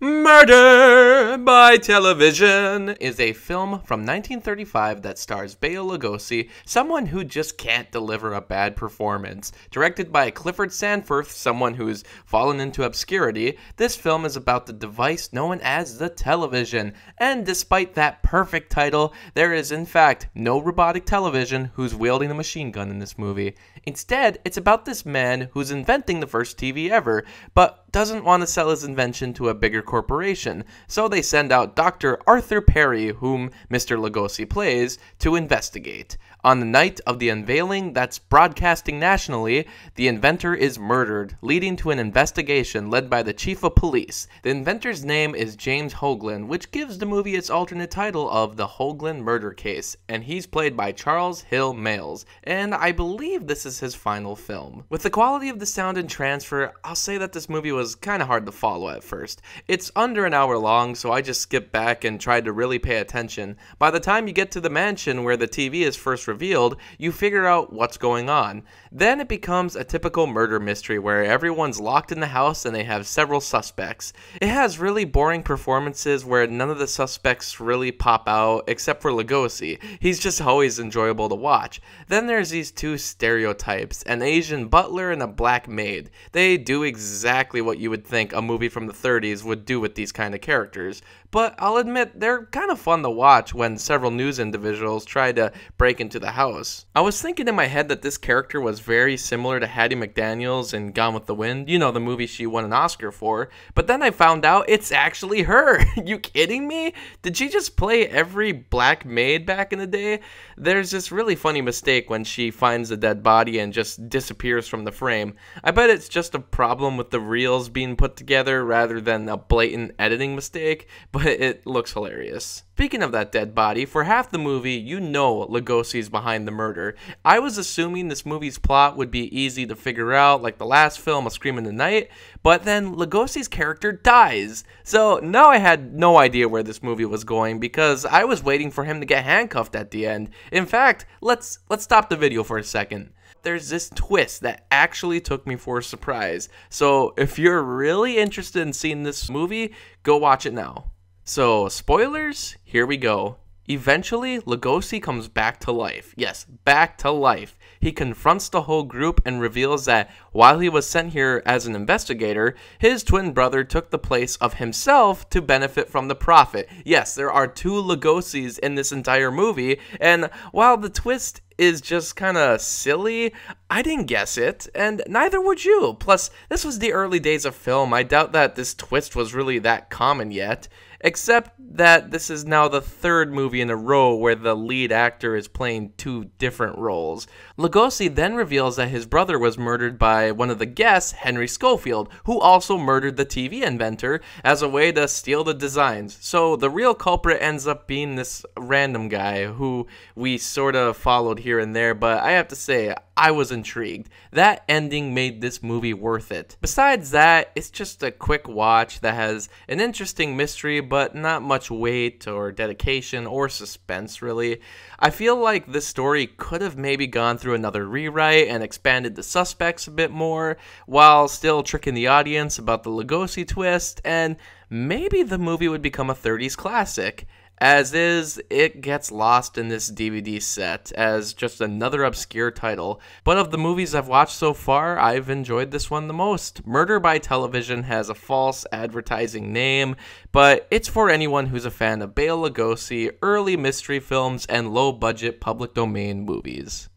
Murder by Television is a film from 1935 that stars Bela Lugosi, someone who just can't deliver a bad performance. Directed by Clifford Sanforth, someone who's fallen into obscurity, this film is about the device known as the television. And despite that perfect title, there is in fact no robotic television who's wielding a machine gun in this movie. Instead, it's about this man who's inventing the first TV ever, but doesn't want to sell his invention to a bigger corporation, so they send out Dr. Arthur Perry, whom Mr. Lugosi plays, to investigate. On the night of the unveiling that's broadcasting nationally, the inventor is murdered, leading to an investigation led by the chief of police. The inventor's name is James Hoagland, which gives the movie its alternate title of The Hoagland Murder Case, and he's played by Charles Hill Males, and I believe this is his final film. With the quality of the sound and transfer, I'll say that this movie was kind of hard to follow at first. It's under an hour long, so I just skipped back and tried to really pay attention. By the time you get to the mansion where the TV is first revealed, you figure out what's going on. Then it becomes a typical murder mystery where everyone's locked in the house and they have several suspects. It has really boring performances where none of the suspects really pop out except for Lugosi. He's just always enjoyable to watch. Then there's these two stereotypes, an Asian butler and a black maid. They do exactly what you would think a movie from the 30s would do with these kind of characters. But I'll admit, they're kind of fun to watch when several news individuals try to break into the house. I was thinking in my head that this character was very similar to Hattie McDaniels in Gone with the Wind, you know, the movie she won an Oscar for, but then I found out it's actually her. You kidding me? Did she just play every black maid back in the day? There's this really funny mistake when she finds a dead body and just disappears from the frame. I bet it's just a problem with the reels being put together rather than a blatant editing mistake, but it looks hilarious. Speaking of that dead body, for half the movie, you know Lugosi's behind the murder. I was assuming this movie's plot would be easy to figure out, like the last film, A Scream in the Night, but then Lugosi's character dies. So now I had no idea where this movie was going because I was waiting for him to get handcuffed at the end. In fact, let's stop the video for a second. There's this twist that actually took me for a surprise. So if you're really interested in seeing this movie, go watch it now. So, spoilers, here we go. Eventually, Lugosi comes back to life. Yes, back to life. He confronts the whole group and reveals that while he was sent here as an investigator, his twin brother took the place of himself to benefit from the profit. Yes, there are two Lugosis in this entire movie, and while the twist is just kind of silly, I didn't guess it, and neither would you. Plus, this was the early days of film. I doubt that this twist was really that common yet. Except that this is now the third movie in a row where the lead actor is playing two different roles. Lugosi then reveals that his brother was murdered by one of the guests, Henry Schofield, who also murdered the TV inventor as a way to steal the designs. So the real culprit ends up being this random guy who we sort of followed here and there, but I have to say, I was intrigued. That ending made this movie worth it. Besides that, it's just a quick watch that has an interesting mystery, but not much weight or dedication or suspense, really. I feel like this story could have maybe gone through another rewrite and expanded the suspects a bit more, while still tricking the audience about the Lugosi twist, and maybe the movie would become a 30s classic. As is, it gets lost in this DVD set as just another obscure title. But of the movies I've watched so far, I've enjoyed this one the most. Murder by Television has a false advertising name, but it's for anyone who's a fan of Bela Lugosi, early mystery films, and low-budget public domain movies.